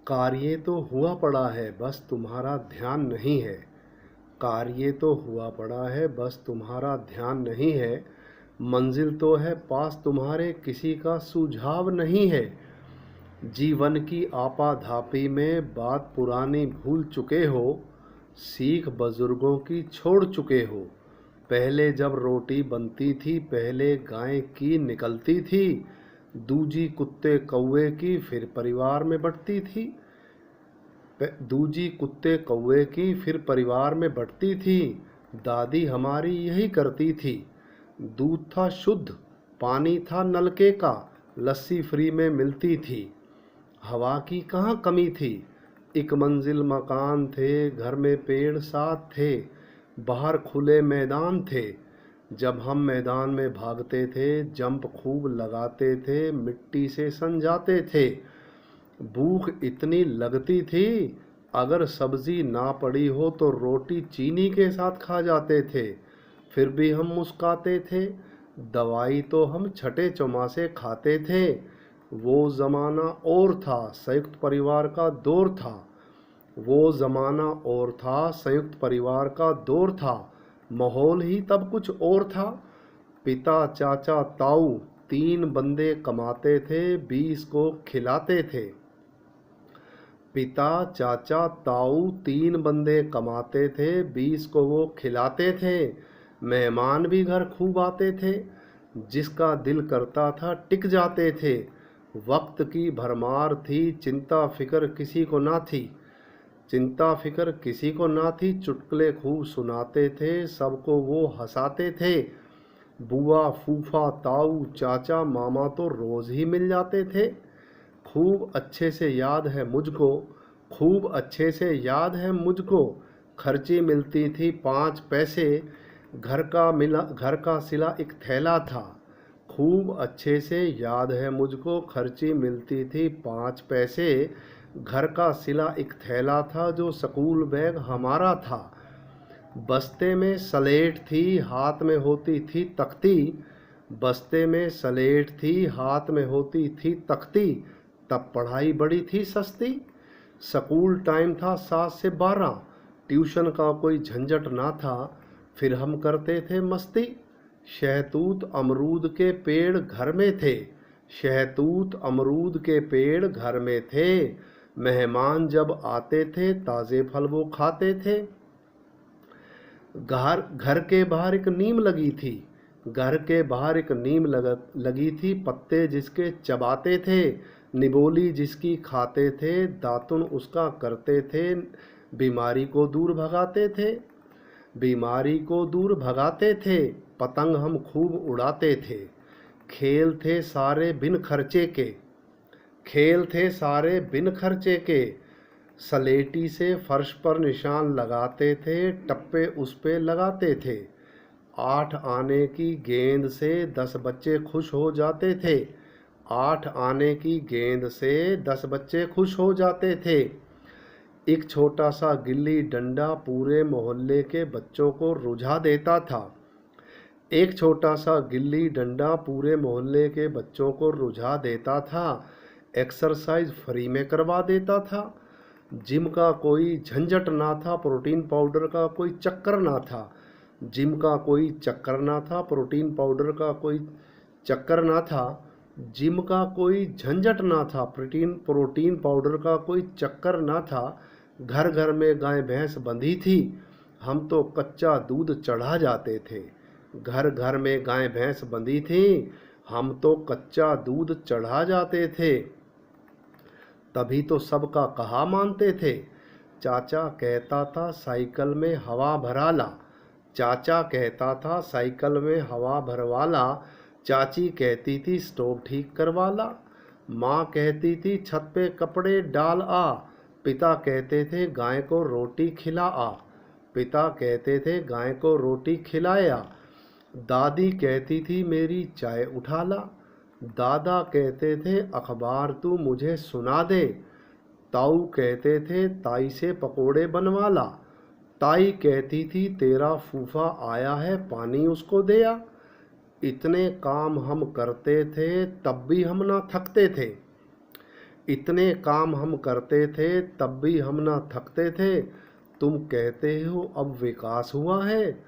कार्य तो हुआ पड़ा है बस तुम्हारा ध्यान नहीं है। कार्य तो हुआ पड़ा है बस तुम्हारा ध्यान नहीं है। मंजिल तो है पास तुम्हारे किसी का सुझाव नहीं है। जीवन की आपाधापी में बात पुरानी भूल चुके हो। सीख बुजुर्गों की छोड़ चुके हो। पहले जब रोटी बनती थी पहले गाय की निकलती थी। दूजी कुत्ते कौवे की फिर परिवार में बंटती थी। दूजी कुत्ते कौवे की फिर परिवार में बंटती थी। दादी हमारी यही करती थी। दूध था शुद्ध, पानी था नलके का, लस्सी फ्री में मिलती थी। हवा की कहाँ कमी थी। एक मंजिल मकान थे, घर में पेड़ साथ थे, बाहर खुले मैदान थे। जब हम मैदान में भागते थे जंप खूब लगाते थे, मिट्टी से सन जाते थे। भूख इतनी लगती थी, अगर सब्जी ना पड़ी हो तो रोटी चीनी के साथ खा जाते थे। फिर भी हम मुस्काते थे। दवाई तो हम छठे चौमासे खाते थे। वो ज़माना और था, संयुक्त परिवार का दौर था। वो ज़माना और था, संयुक्त परिवार का दौर था। माहौल ही तब कुछ और था। पिता चाचा ताऊ 3 बंदे कमाते थे, 20 को खिलाते थे। पिता चाचा ताऊ 3 बंदे कमाते थे, 20 को वो खिलाते थे। मेहमान भी घर खूब आते थे, जिसका दिल करता था टिक जाते थे। वक्त की भरमार थी, चिंता फिक्र किसी को ना थी। चिंता फिक्र किसी को ना थी, चुटकुले खूब सुनाते थे, सबको वो हंसाते थे। बुआ फूफा ताऊ चाचा मामा तो रोज़ ही मिल जाते थे। खूब अच्छे से याद है मुझको, खूब अच्छे से याद है मुझको। खर्ची मिलती थी 5 पैसे, घर का सिला एक थैला था। खूब अच्छे से याद है मुझको, खर्ची मिलती थी 5 पैसे, घर का सिला एक थैला था जो स्कूल बैग हमारा था। बस्ते में स्लेट थी, हाथ में होती थी तख्ती। बस्ते में स्लेट थी, हाथ में होती थी तख्ती। तब पढ़ाई बड़ी थी सस्ती। स्कूल टाइम था 7 से 12, ट्यूशन का कोई झंझट ना था। फिर हम करते थे मस्ती। शहतूत अमरूद के पेड़ घर में थे। शहतूत अमरूद के पेड़ घर में थे। मेहमान जब आते थे ताज़े फल वो खाते थे। घर के बाहर एक नीम लगी थी। घर के बाहर एक नीम लगी थी, पत्ते जिसके चबाते थे, निबोली जिसकी खाते थे, दातुन उसका करते थे, बीमारी को दूर भगाते थे। बीमारी को दूर भगाते थे, पतंग हम खूब उड़ाते थे। खेल थे सारे बिन खर्चे के। खेल थे सारे बिन खर्चे के। सलेटी से फर्श पर निशान लगाते थे, टप्पे उस पे लगाते थे। 8 आने की गेंद से 10 बच्चे खुश हो जाते थे। 8 आने की गेंद से 10 बच्चे खुश हो जाते थे। एक छोटा सा गिल्ली डंडा पूरे मोहल्ले के बच्चों को रुझा देता था। एक छोटा सा गिल्ली डंडा पूरे मोहल्ले के बच्चों को रुझा देता था। एक्सरसाइज फ्री में करवा देता था। जिम का कोई झंझट ना था, प्रोटीन पाउडर का कोई चक्कर ना था। जिम का कोई चक्कर ना था, प्रोटीन पाउडर का कोई चक्कर ना था। जिम का कोई झंझट ना था, प्रोटीन पाउडर का कोई चक्कर ना था। घर घर में गाय भैंस बंधी थी, हम तो कच्चा दूध चढ़ा जाते थे। घर घर में गाय भैंस बंधी थी, हम तो कच्चा दूध चढ़ा जाते थे। तभी तो सबका कहा मानते थे। चाचा कहता था साइकिल में हवा भरा ला। चाचा कहता था साइकिल में हवा भरवा ला। चाची कहती थी स्टोव ठीक करवा ला। माँ कहती थी छत पे कपड़े डाल आ। पिता कहते थे गाय को रोटी खिला आ। पिता कहते थे गाय को रोटी खिलाया। दादी कहती थी मेरी चाय उठा ला। दादा कहते थे अखबार तू मुझे सुना दे। ताऊ कहते थे ताई से पकोड़े बनवा ला। ताई कहती थी तेरा फूफा आया है पानी उसको दे आ। इतने काम हम करते थे तब भी हम ना थकते थे। इतने काम हम करते थे तब भी हम ना थकते थे। तुम कहते हो अब विकास हुआ है,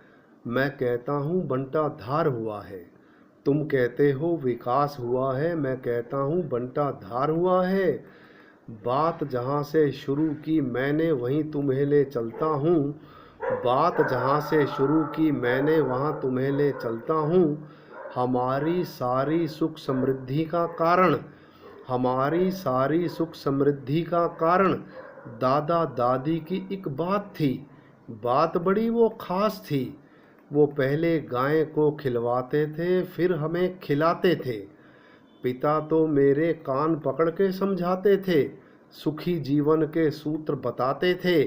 मैं कहता हूँ बंटा धार हुआ है। तुम कहते हो विकास हुआ है, मैं कहता हूँ बंटा धार हुआ है। बात जहाँ से शुरू की मैंने वहीं तुम्हें ले चलता हूँ। बात जहाँ से शुरू की मैंने वहाँ तुम्हें ले चलता हूँ। हमारी सारी सुख समृद्धि का कारण, हमारी सारी सुख समृद्धि का कारण दादा दादी की एक बात थी। बात बड़ी वो खास थी। वो पहले गाय को खिलवाते थे, फिर हमें खिलाते थे। पिता तो मेरे कान पकड़ के समझाते थे, सुखी जीवन के सूत्र बताते थे।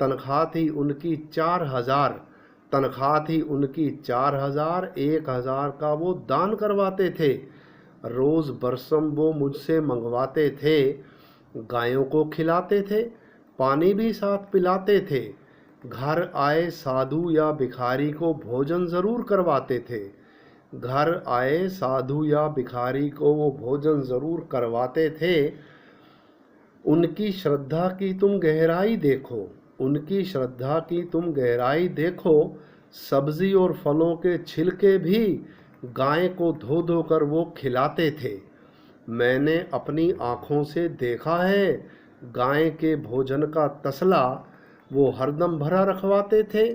तनख्वाह थी उनकी 4,000, तनख्वाह थी उनकी 4,000, 1,000 का वो दान करवाते थे। रोज़ बरसम वो मुझसे मंगवाते थे। गायों को खिलाते थे, पानी भी साथ पिलाते थे। घर आए साधु या भिखारी को भोजन ज़रूर करवाते थे। घर आए साधु या भिखारी को वो भोजन ज़रूर करवाते थे। उनकी श्रद्धा की तुम गहराई देखो, उनकी श्रद्धा की तुम गहराई देखो। सब्जी और फलों के छिलके भी गाय को धो धो कर वो खिलाते थे। मैंने अपनी आँखों से देखा है, गाय के भोजन का तसला वो हरदम भरा रखवाते थे।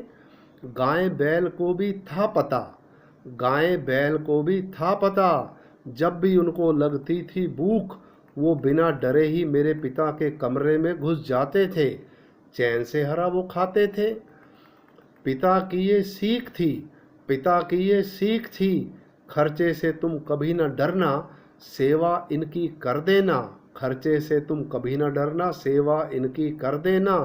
गाय बैल को भी था पता, गाय बैल को भी था पता। जब भी उनको लगती थी भूख, वो बिना डरे ही मेरे पिता के कमरे में घुस जाते थे। चैन से हरा वो खाते थे। पिता की ये सीख थी, पिता की ये सीख थी। खर्चे से तुम कभी न डरना, सेवा इनकी कर देना। खर्चे से तुम कभी न डरना, सेवा इनकी कर देना।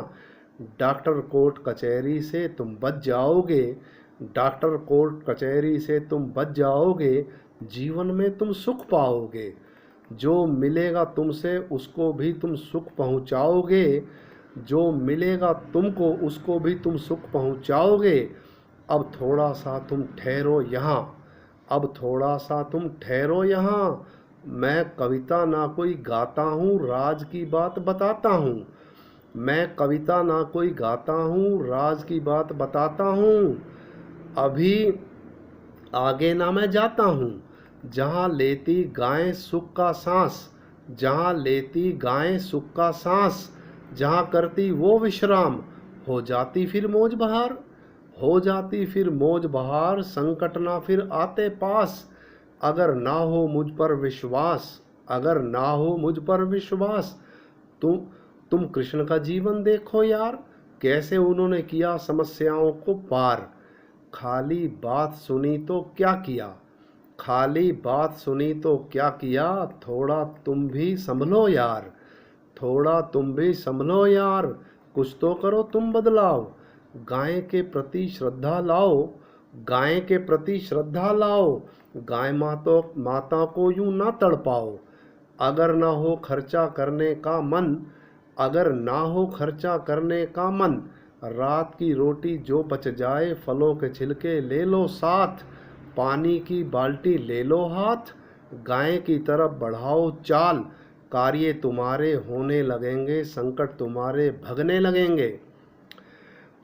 डॉक्टर कोर्ट कचहरी से तुम बच जाओगे, डॉक्टर कोर्ट कचहरी से तुम बच जाओगे। जीवन में तुम सुख पाओगे। जो मिलेगा तुमसे उसको भी तुम सुख पहुंचाओगे। जो मिलेगा तुमको उसको भी तुम सुख पहुंचाओगे। अब थोड़ा सा तुम ठहरो यहाँ, अब थोड़ा सा तुम ठहरो यहाँ। मैं कविता ना कोई गाता हूँ, राज की बात बताता हूँ। मैं कविता ना कोई गाता हूँ, राज की बात बताता हूँ। अभी आगे ना मैं जाता हूँ, जहाँ लेती गाय सुख का सांस, जहाँ लेती गाय सुख का सांस। जहाँ करती वो विश्राम, हो जाती फिर मौज बहार, हो जाती फिर मौज बहार। संकट ना फिर आते पास, अगर ना हो मुझ पर विश्वास, अगर ना हो मुझ पर विश्वास। तुम कृष्ण का जीवन देखो यार, कैसे उन्होंने किया समस्याओं को पार। खाली बात सुनी तो क्या किया, खाली बात सुनी तो क्या किया। थोड़ा तुम भी संभलो यार, थोड़ा तुम भी संभलो यार। कुछ तो करो तुम बदलाव, गाय के प्रति श्रद्धा लाओ, गाय के प्रति श्रद्धा लाओ। गाय माता को यूं ना तड़पाओ। अगर ना हो खर्चा करने का मन, अगर ना हो खर्चा करने का मन। रात की रोटी जो बच जाए, फलों के छिलके ले लो साथ। पानी की बाल्टी ले लो हाथ, गाय की तरफ बढ़ाओ चाल। कार्य तुम्हारे होने लगेंगे, संकट तुम्हारे भगने लगेंगे।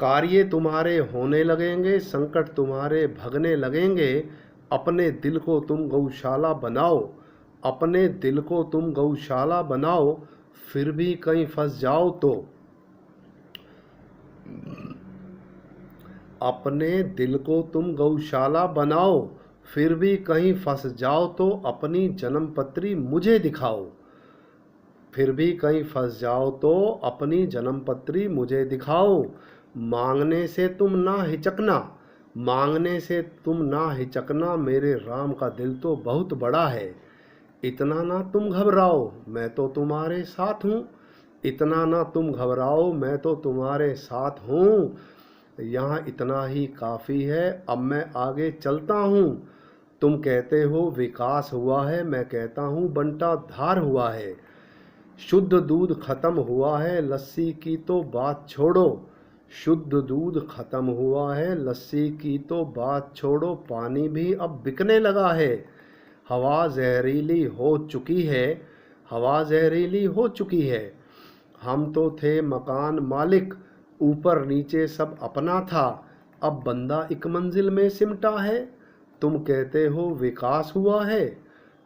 कार्य तुम्हारे होने लगेंगे, संकट तुम्हारे भगने लगेंगे। अपने दिल को तुम गौशाला बनाओ, अपने दिल को तुम गौशाला बनाओ। फिर भी कहीं फंस जाओ तो, अपने दिल को तुम गौशाला बनाओ। फिर भी कहीं फंस जाओ तो अपनी जन्मपत्री मुझे दिखाओ। फिर भी कहीं फंस जाओ तो अपनी जन्मपत्री मुझे दिखाओ। मांगने से तुम ना हिचकना, मांगने से तुम ना हिचकना। मेरे राम का दिल तो बहुत बड़ा है। इतना ना तुम घबराओ, मैं तो तुम्हारे साथ हूँ। इतना ना तुम घबराओ, मैं तो तुम्हारे साथ हूँ। यहाँ इतना ही काफ़ी है, अब मैं आगे चलता हूँ। तुम कहते हो विकास हुआ है, मैं कहता हूँ बंटा धार हुआ है। शुद्ध दूध खत्म हुआ है, लस्सी की तो बात छोड़ो। शुद्ध दूध खत्म हुआ है, लस्सी की तो बात छोड़ो। पानी भी अब बिकने लगा है। हवा जहरीली हो चुकी है, हवा जहरीली हो चुकी है। हम तो थे मकान मालिक, ऊपर नीचे सब अपना था, अब बंदा एक मंजिल में सिमटा है। तुम कहते हो विकास हुआ है,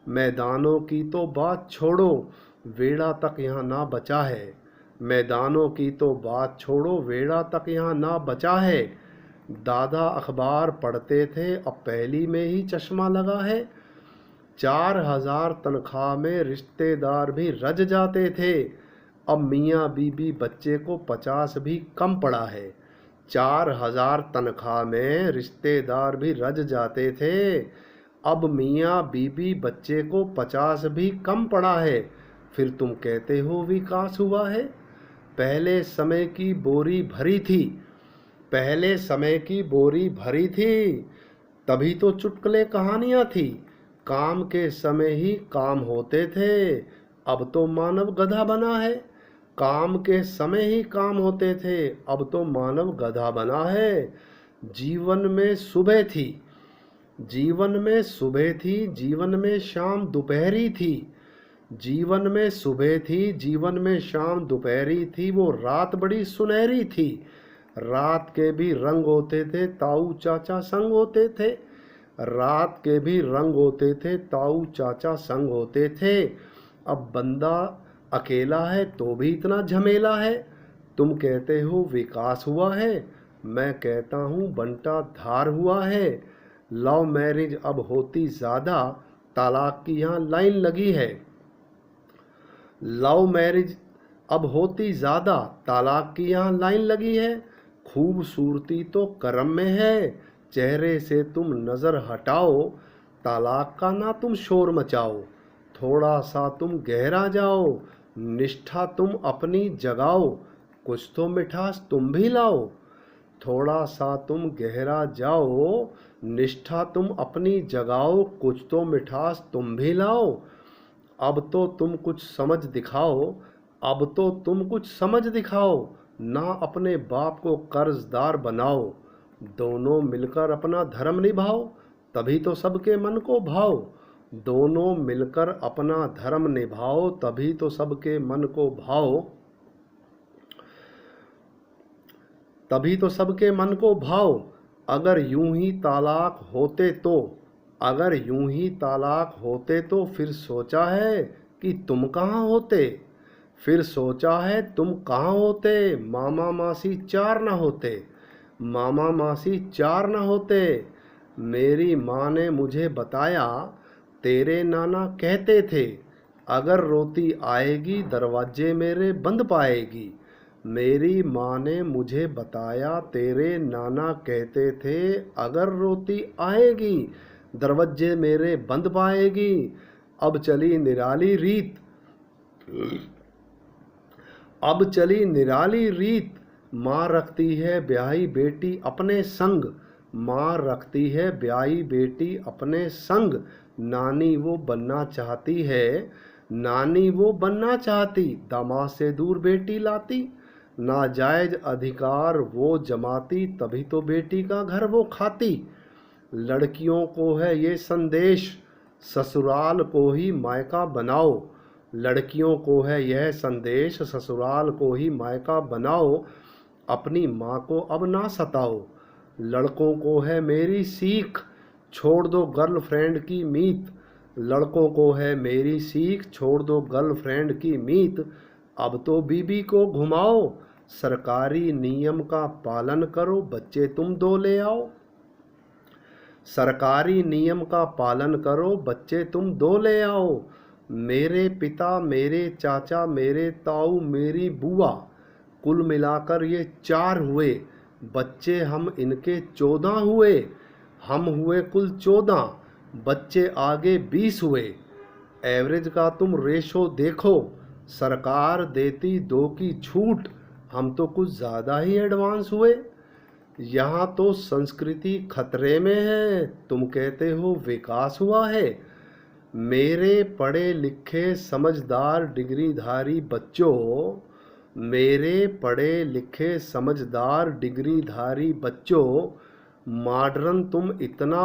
मैदानों की तो बात छोड़ो, वेड़ा तक यहाँ ना बचा है। मैदानों की तो बात छोड़ो, वेड़ा तक यहाँ ना बचा है। दादा अखबार पढ़ते थे, अब पहली में ही चश्मा लगा है। 4,000 तनख्वाह में रिश्तेदार भी रज जाते थे, अब मियाँ बीबी बच्चे को 50 भी कम पड़ा है। 4,000 तनख्वाह में रिश्तेदार भी रज जाते थे, अब मियाँ बीबी बच्चे को 50 भी कम पड़ा है। फिर तुम कहते हो विकास हुआ है। पहले समय की बोरी भरी थी, पहले समय की बोरी भरी थी, तभी तो चुटकुले कहानियाँ थी। काम के समय ही काम होते थे, अब तो मानव गधा बना है। काम के समय ही काम होते थे, अब तो मानव गधा बना है। जीवन में सुबह थी, जीवन में सुबह थी, जीवन में शाम दोपहरी थी। जीवन में सुबह थी, जीवन में शाम दोपहरी थी, वो रात बड़ी सुनहरी थी। रात के भी रंग होते थे, ताऊ चाचा संग होते थे। रात के भी रंग होते थे, ताऊ चाचा संग होते थे। अब बंदा अकेला है तो भी इतना झमेला है। तुम कहते हो विकास हुआ है, मैं कहता हूँ बंटा धार हुआ है। लव मैरिज अब होती ज़्यादा, तलाक की यहाँ लाइन लगी है। लव मैरिज अब होती ज़्यादा, तलाक की यहाँ लाइन लगी है। खूबसूरती तो करम में है, चेहरे से तुम नज़र हटाओ, तलाक का ना तुम शोर मचाओ। थोड़ा सा तुम गहरा जाओ, निष्ठा तुम अपनी जगाओ, कुछ तो मिठास तुम भी लाओ। थोड़ा सा तुम गहरा जाओ, निष्ठा तुम अपनी जगाओ, कुछ तो मिठास तुम भी लाओ। अब तो तुम कुछ समझ दिखाओ, अब तो तुम कुछ समझ दिखाओ, ना अपने बाप को कर्जदार बनाओ। दोनों मिलकर अपना धर्म निभाओ, तभी तो सबके मन को भाओ। दोनों मिलकर अपना धर्म निभाओ, तभी तो सबके मन को भाओ, तभी तो सबके मन को भाओ। अगर यूं ही तालाक होते तो, अगर यूं ही तालाक होते तो फिर सोचा है कि तुम कहाँ होते। फिर सोचा है तुम कहाँ होते, मामा मासी चार न होते। मामा मासी चार न होते। मेरी माँ ने मुझे बताया, तेरे नाना कहते थे, अगर रोती आएगी दरवाजे मेरे बंद पाएगी। मेरी माँ ने मुझे बताया, तेरे नाना कहते थे, अगर रोती आएगी दरवाजे मेरे बंद पाएगी। अब चली निराली रीत, अब चली निराली रीत, माँ रखती है ब्याही बेटी अपने संग। माँ रखती है ब्याही बेटी अपने संग। नानी वो बनना चाहती है, नानी वो बनना चाहती, दामाद से दूर बेटी लाती। नाजायज अधिकार वो जमाती, तभी तो बेटी का घर वो खाती। लड़कियों को है ये संदेश, ससुराल को ही मायका बनाओ। लड़कियों को है यह संदेश, ससुराल को ही मायका बनाओ, अपनी माँ को अब ना सताओ। लड़कों को है मेरी सीख, छोड़ दो गर्लफ्रेंड की मीत। लड़कों को है मेरी सीख, छोड़ दो गर्लफ्रेंड की मीत। अब तो बीबी को घुमाओ, सरकारी नियम का पालन करो, बच्चे तुम दो ले आओ। सरकारी नियम का पालन करो, बच्चे तुम दो ले आओ। मेरे पिता, मेरे चाचा, मेरे ताऊ, मेरी बुआ, कुल मिलाकर ये 4 हुए। बच्चे हम इनके 14 हुए। हम हुए कुल 14, बच्चे आगे 20 हुए। एवरेज का तुम रेशो देखो, सरकार देती 2 की छूट, हम तो कुछ ज़्यादा ही एडवांस हुए। यहाँ तो संस्कृति खतरे में है, तुम कहते हो विकास हुआ है। मेरे पढ़े लिखे समझदार डिग्रीधारी बच्चों, मेरे पढ़े लिखे समझदार डिग्रीधारी बच्चों, मॉडर्न तुम इतना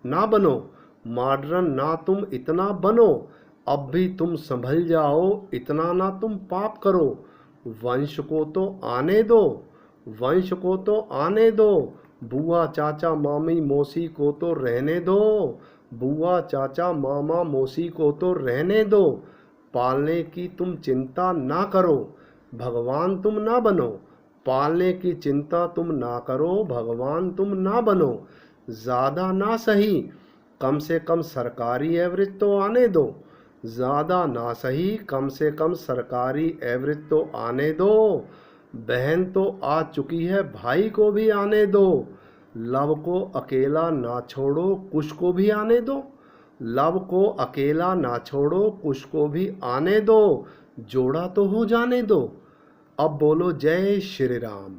ना बनो, मॉडर्न ना तुम इतना बनो। अब भी तुम संभल जाओ, इतना ना तुम पाप करो। वंश को तो आने दो, वंश को तो आने दो। बुआ चाचा मामी मौसी को तो रहने दो, बुआ चाचा मामा मौसी को तो रहने दो। पालने की तुम चिंता ना करो, भगवान तुम ना बनो। पालने की चिंता तुम ना करो, भगवान तुम ना बनो। ज़्यादा ना सही, कम से कम सरकारी एवरेज तो आने दो। ज़्यादा ना सही, कम से कम सरकारी एवरेज तो आने दो। बहन तो आ चुकी है, भाई को भी आने दो। लव को अकेला ना छोड़ो, कुश को भी आने दो। लव को अकेला ना छोड़ो, कुश को भी आने दो। जोड़ा तो हो जाने दो। अब बोलो जय श्री राम।